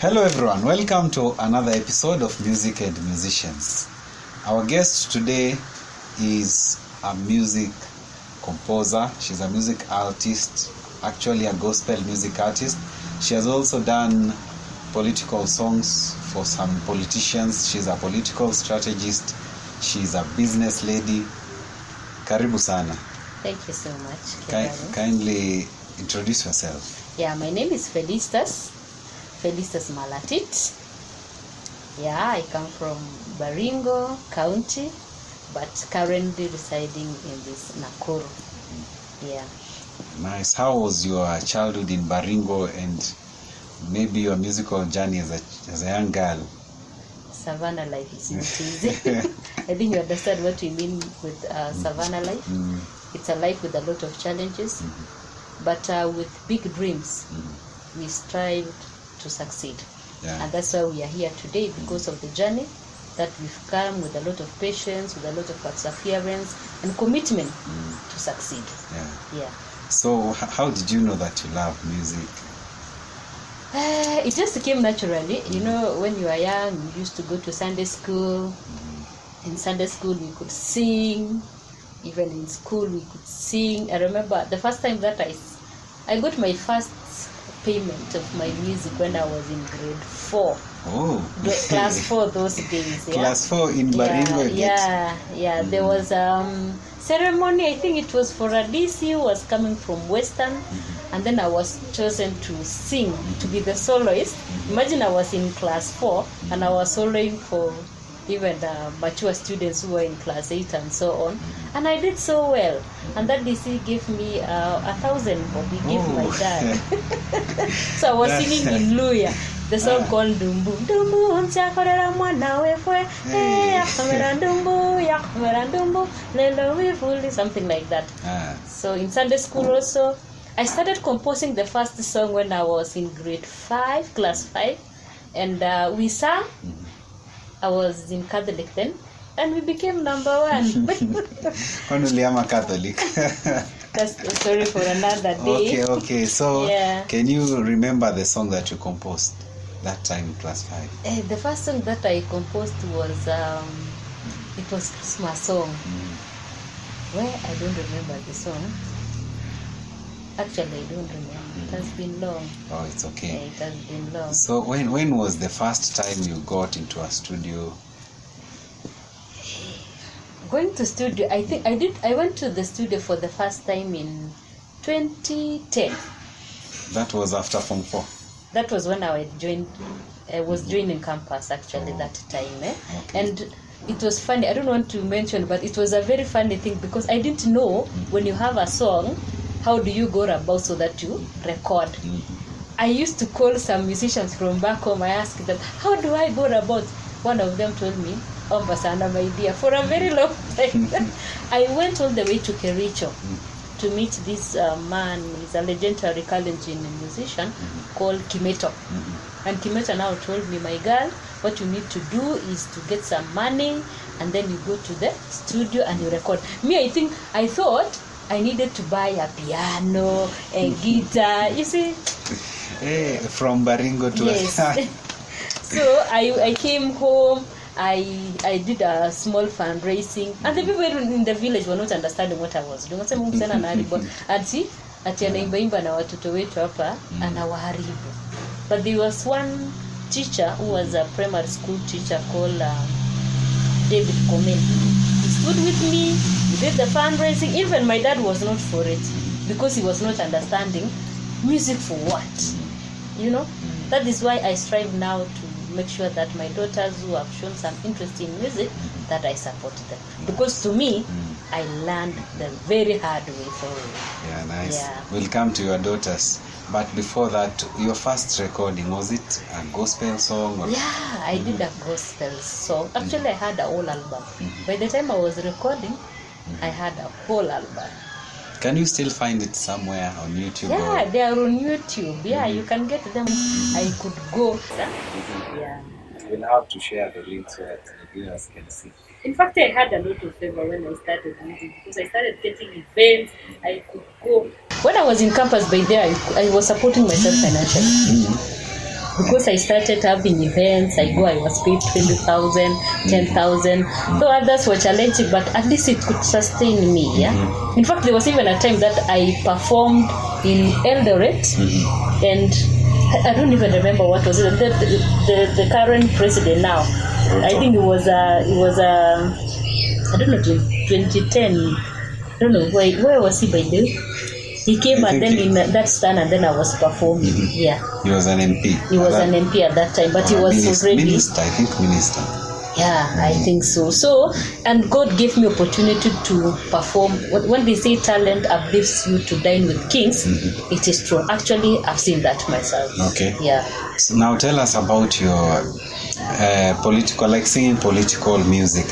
Hello everyone, welcome to another episode of Music and Musicians. Our guest today is a music composer. She's a music artist, actually a gospel music artist. She has also done political songs for some politicians. She's a political strategist. She's a business lady. Karibu sana. Thank you so much. Kindly introduce yourself. Yeah, my name is Felisters Malatit. Yeah, I come from Baringo County, but currently residing in this Nakuru. Yeah. Nice. How was your childhood in Baringo and maybe your musical journey as a young girl? Savannah life is not easy. I think you understand what we mean with Savannah life. It's a life with a lot of challenges, but with big dreams. We strive to succeed. Yeah. And that's why we are here today, because of the journey that we've come with a lot of patience, with a lot of perseverance and commitment to succeed. Yeah. So how did you know that you love music? It just came naturally. You know, when you are young, we used to go to Sunday school. In Sunday school, we could sing. Even in school, we could sing. I remember the first time that I got my first payment of my music when I was in grade 4. Oh. Class 4 those days. Yeah. Class 4 in Baringo. Yeah. There was ceremony. I think it was for a DC who was coming from Western, and then I was chosen to sing, to be the soloist. Imagine I was in class 4 and I was soloing for even mature students who were in class 8 and so on, and I did so well. And that DC gave me 1,000 bob. He gave my dad. So I was singing in Luya, the song called Dumbu. Dumbu unchakorera mwana wefwe, yakamera dumbu, yakamera dumbu, lelo wifuli, something like that. So in Sunday school also, I started composing the first song when I was in grade 5, class 5, and we sang. I was in Catholic then, and we became number 1. Only I'm a Catholic. That's a story for another day. Okay. So, Can you remember the song that you composed that time in class 5? The first song that I composed was it was Christmas song. Where I don't remember the song. Actually, I don't remember. It has been long. Oh, it's okay. Yeah, it has been long. So when was the first time you got into a studio? Going to studio, I think I went to the studio for the first time in 2010. That was after Form 4? That was when I was joining campus actually that time. Okay. And it was funny, I don't want to mention, but it was a very funny thing because I didn't know when you have a song, how do you go about so that you record? I used to call some musicians from back home. I asked them, how do I go about? One of them told me, Ombasana, my dear, for a very long time. I went all the way to Kericho to meet this man. He's a legendary Kalenjin musician called Kimeto. And Kimeto now told me, my girl, what you need to do is to get some money and then you go to the studio and you record. I thought I needed to buy a piano, a guitar, you see. From Baringo to yes. So I came home, I did a small fundraising, and the people in the village were not understanding what I was doing. Anaimba na watoto wetu hapa anawaharibu. But there was one teacher who was a primary school teacher called David Komen. He stood with me, we did the fundraising. Even my dad was not for it because he was not understanding music for what. You know, that is why I strive now to make sure that my daughters who have shown some interest in music, that I support them. Because to me, I learned the very hard way through. Yeah, nice. Yeah. We'll come to your daughters. But before that, your first recording, was it a gospel song? Or? Yeah, I did a gospel song. Actually, I had a whole album. By the time I was recording, I had a whole album. Can you still find it somewhere on YouTube? Yeah, they are on YouTube. Yeah, you can get them. I could go. Yeah. We'll have to share the link so that the viewers can see. In fact, I had a lot of favor when I started music because I started getting events. I could go. When I was in campus by there, I was supporting myself financially. Because I started having events, I was paid 20,000, 10,000. So others were challenging, but at least it could sustain me. Yeah. In fact, there was even a time that I performed in Eldoret, and I don't even remember what was it. The current president now, I think it was I don't know, 2010. I don't know where was he by then. He came and then in that stand, and then I was performing. Yeah. He was an MP. He was an MP at that time, but he was already minister. I think minister. Yeah, I think so. So, and God gave me opportunity to perform. When they say talent uplifts you to dine with kings, it is true. Actually, I've seen that myself. Okay. Yeah. So now tell us about your political, like singing political music.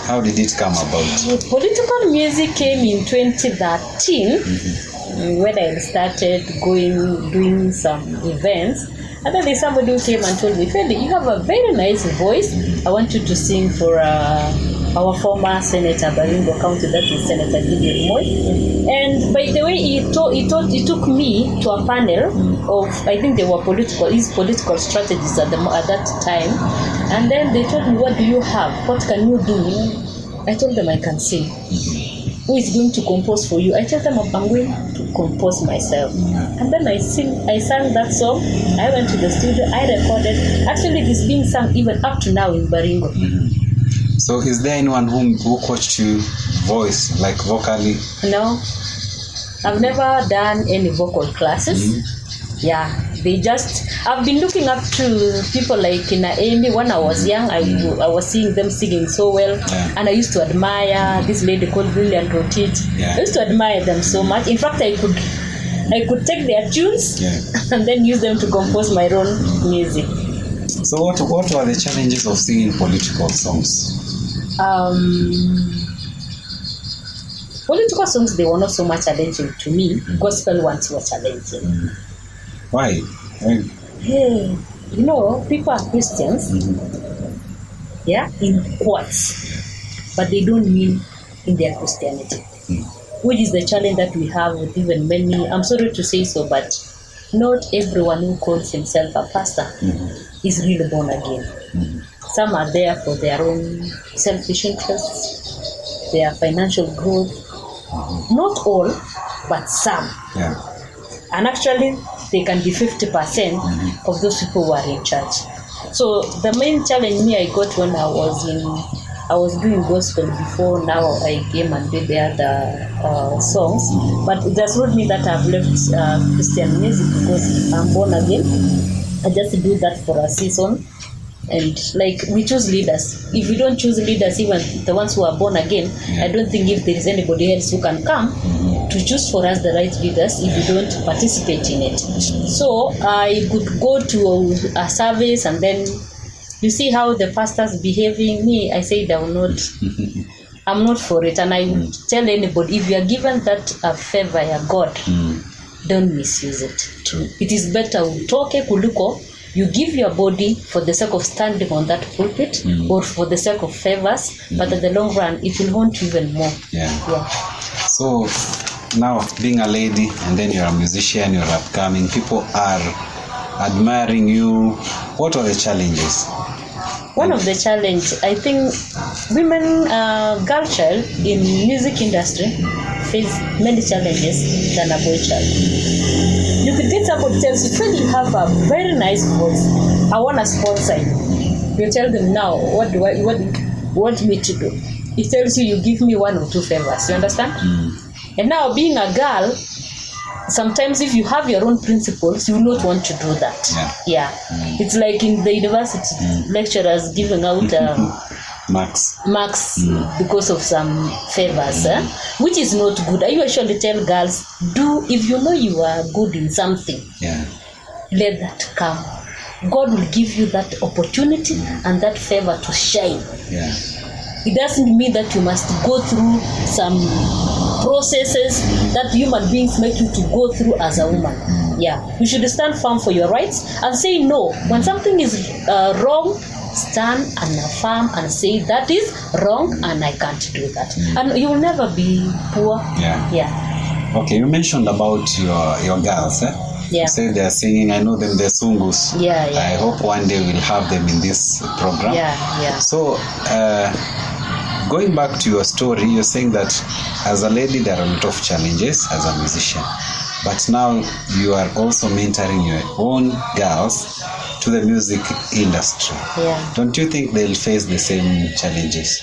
How did it come about? Political music came in 2013 when I started doing some events. And then there's somebody who came and told me, Feli, you have a very nice voice. I want you to sing for our former Senator Baringo County, that is Senator Gideon Moy. And by the way, he took me to a panel of, I think they were his political strategies at that time. And then they told me, what do you have? What can you do? I told them I can sing. Who is going to compose for you? I told them I'm going to compose myself. And then I sang that song. I went to the studio, I recorded. Actually, it's being sung even up to now in Baringo. So is there anyone who coached you voice, like vocally? No. I've never done any vocal classes. Yeah. I've been looking up to people like Amy. When I was young, I was seeing them singing so well. And I used to admire this lady called Brilliant Rotit. I used to admire them so much. In fact, I could take their tunes and then use them to compose my own music. So what were the challenges of singing political songs? Political songs, they were not so much challenging to me. Gospel ones were challenging. Why? Hey, people are Christians, in quotes, but they don't mean in their Christianity, which is the challenge that we have with even many. I'm sorry to say so, but not everyone who calls himself a pastor is really born again. Some are there for their own selfish interests, their financial growth. Not all, but some. And actually, they can be 50% of those people who are in church. So the main challenge I got when I was doing gospel before. Now I came and did the other songs, but it does not mean that I've left Christian music because I'm born again. I just do that for a season. And like we choose leaders. If we don't choose leaders, even the ones who are born again, I don't think if there is anybody else who can come to choose for us the right leaders if we don't participate in it. So I could go to a service and then you see how the pastor's behaving. Me, I said I'm not for it. And I would tell anybody, if you are given that favor by God, don't misuse it. True. It is better utoke kuliko you give your body for the sake of standing on that pulpit or for the sake of favors, but at the long run, it will haunt you even more. So now, being a lady and then you're a musician, you're upcoming, people are admiring you. What are the challenges? One of the challenges, I think women, girl child in music industry face many challenges than a boy child. You could get somebody who tells you, you have a very nice voice. I want to sponsor you. You tell them now, what do you want me to do? He tells you, you give me 1 or 2 favors. You understand? And now, being a girl, sometimes if you have your own principles, you will not want to do that. It's like in the university, lecturers giving out marks because of some favors, which is not good. I usually tell girls, if you know you are good in something, let that come. God will give you that opportunity and that favor to shine. It doesn't mean that you must go through some processes that human beings make you to go through as a woman. You should stand firm for your rights and say no. When something is wrong, stand and affirm and say that is wrong and I can't do that. And you will never be poor. Okay, you mentioned about your girls. Yeah. You say they are singing. I know them, the Sungus. Yeah. I hope one day we'll have them in this program. Yeah. So, going back to your story, you're saying that as a lady, there are a lot of challenges as a musician. But now you are also mentoring your own girls to the music industry. Yeah. Don't you think they'll face the same challenges?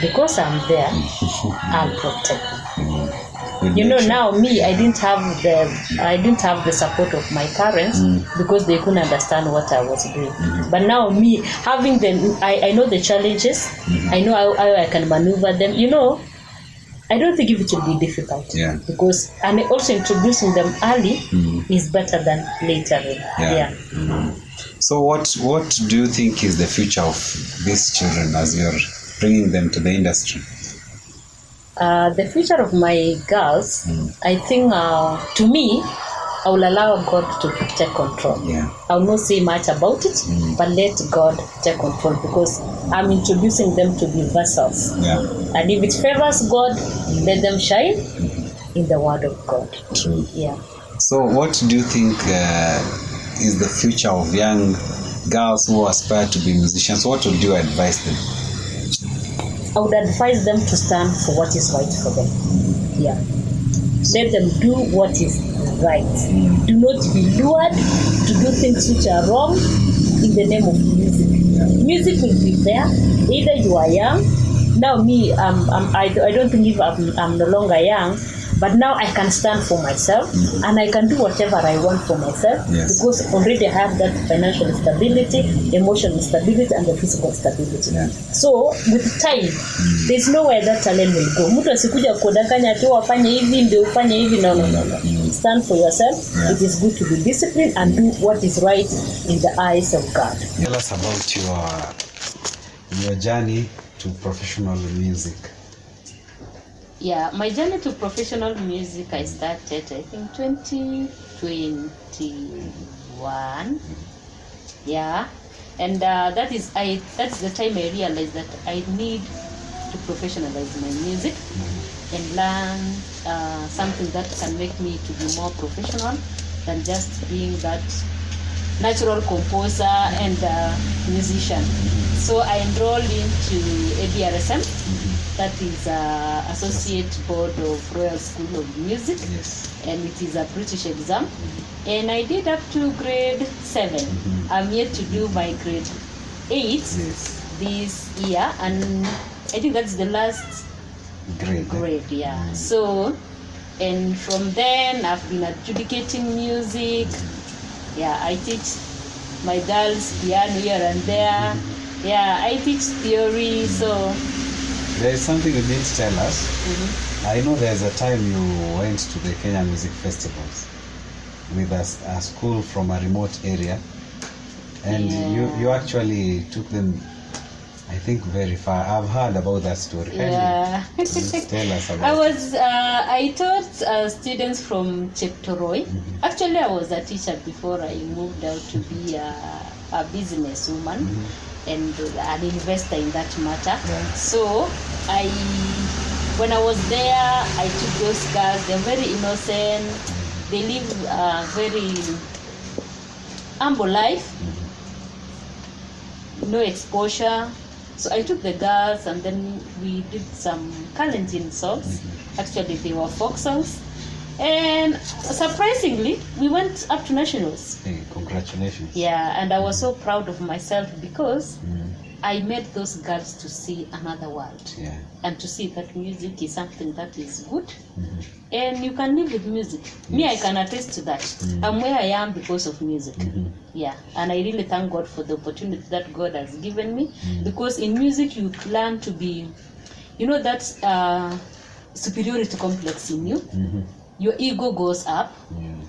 Because I'm there, I'll protect them. Now me, I didn't have the support of my parents because they couldn't understand what I was doing. But now me having them, I know the challenges. I know how I can maneuver them. I don't think it will be difficult. Yeah. Because and also introducing them early is better than later. Yeah. So what do you think is the future of these children as you're bringing them to the industry? The future of my girls, I think, to me, I will allow God to take control. Yeah. I will not say much about it, but let God take control because I'm introducing them to be vessels. Yeah. And if it favors God, let them shine in the Word of God. True. Yeah. So what do you think is the future of young girls who aspire to be musicians? What would you advise them? I would advise them to stand for what is right for them. Yeah. Let them do what is right. Do not be lured to do things which are wrong in the name of music. Music will be there. Either you are young. Now me, I don't think if I'm no longer young, but now I can stand for myself and I can do whatever I want for myself because already I have that financial stability, emotional stability, and the physical stability. Yeah. So with time, there's nowhere that talent will go. Mtu asikuja kudanganya tu wafanye hivi ndio ufanye hivi. No. Stand for yourself. Yeah. It is good to be disciplined and do what is right in the eyes of God. Tell us about your journey to professional music. Yeah, my journey to professional music I started, I think, 2021. Yeah, and that's the time I realized that I need to professionalize my music and learn something that can make me to be more professional than just being that natural composer and musician. So I enrolled into ABRSM. That is Associate Board of Royal School of Music. Yes. And it is a British exam. And I did up to grade 7. I'm yet to do my grade 8 this year. And I think that's the last grade. Yeah. So, and from then I've been adjudicating music. Yeah, I teach my girls piano here and there. Yeah, I teach theory. So there is something you need to tell us. I know there's a time you went to the Kenya Music Festivals with a school from a remote area, and you actually took them, I think, very far. I've heard about that story. Yeah. Tell us about it. I taught students from Cheptoroi. Actually, I was a teacher before I moved out to be a businesswoman and an investor in that matter. Yeah. So when I was there, I took those girls. They're very innocent. They live a very humble life. No exposure. So I took the girls and then we did some Kalenjin songs. Actually, they were folk songs. And surprisingly, we went up to nationals. Hey, congratulations. Yeah, and I was so proud of myself because I made those girls to see another world. Yeah. And to see that music is something that is good. And you can live with music. Me, I can attest to that. I'm where I am because of music. Yeah, and I really thank God for the opportunity that God has given me. Because in music, you learn to be, that superiority complex in you. Your ego goes up,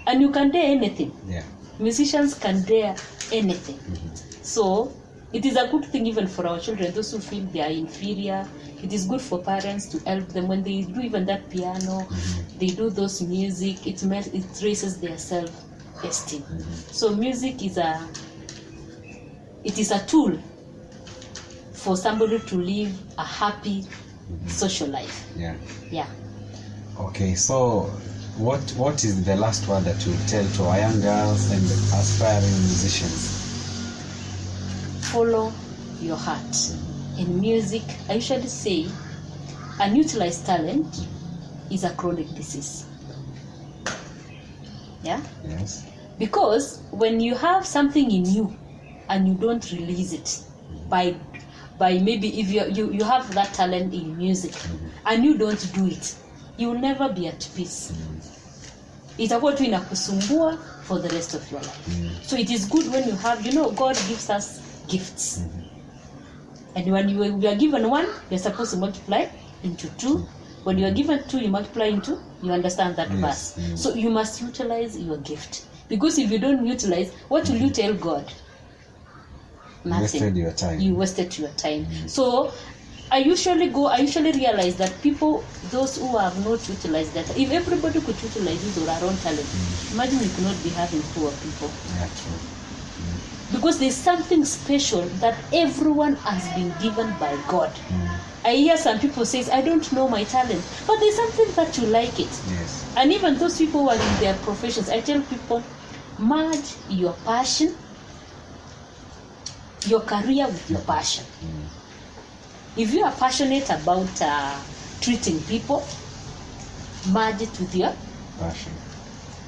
and you can dare anything. Yeah. Musicians can dare anything. So it is a good thing even for our children, those who feel they are inferior. It is good for parents to help them when they do even that piano, they do those music. It raises their self-esteem. So music is a tool for somebody to live a happy social life. Yeah. Yeah. Okay, so what is the last word that you tell to our young girls and aspiring musicians? Follow your heart. In music, I usually say unutilized talent is a chronic disease. Yeah? Yes. Because when you have something in you and you don't release it by maybe if you have that talent in music and you don't do it, you will never be at peace. Itakuwa tu inakusumbua for the rest of your life. So it is good when you have, God gives us gifts. And when you are given one, you're supposed to multiply into two. When you are given two, you multiply into, you understand that verse. So you must utilize your gift. Because if you don't utilize, what will you tell God? Nothing. Wasted your time. You wasted your time. So I usually realize that people, those who have not utilized that, if everybody could utilize his or our own talent, imagine we could not be having poor people. Yeah, true. Because there's something special that everyone has been given by God. I hear some people say, I don't know my talent, but there's something that you like it. Yes. And even those people who are in their professions, I tell people, merge your passion, your career with your passion. If you are passionate about treating people, merge it with your Passion.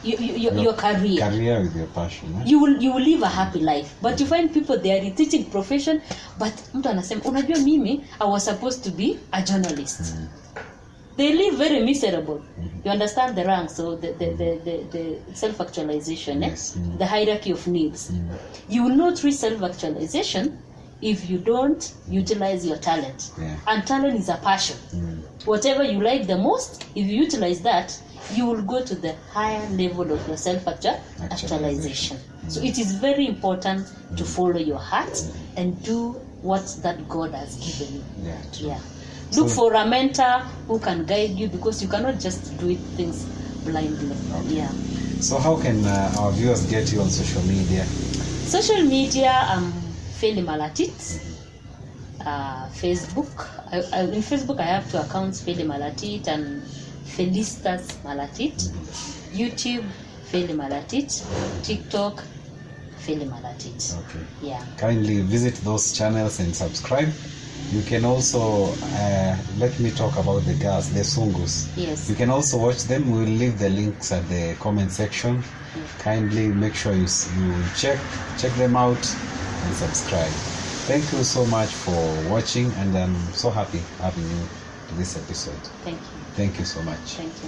your career. Career with your passion. Eh? You will live a happy life. But you find people, they are in teaching profession, but mtu anasema, unajua mimi, I was supposed to be a journalist. They live very miserable. You understand the rank, so the self-actualization, Yes. the hierarchy of needs. You will not reach self-actualization if you don't utilize your talent. Yeah. And talent is a passion. Whatever you like the most, if you utilize that, you will go to the higher level of your self-actualization. So it is very important to follow your heart and do what that God has given you. Yeah, true. Yeah. Look for a mentor who can guide you, because you cannot just do things blindly. Okay. Yeah. So how can our viewers get you on social media? Social media, Feli Malatit. Facebook. In Facebook, I have two accounts, Feli Malatit and Felisters Malatit. YouTube, Feli Malatit. TikTok, Feli Malatit. Okay. Yeah. Kindly visit those channels and subscribe. You can also, let me talk about the girls, the Sungus. Yes. You can also watch them. We'll leave the links at the comment section. Kindly make sure you check them out and subscribe. Thank you so much for watching, and I'm so happy having you to this episode. Thank you. Thank you so much. Thank you.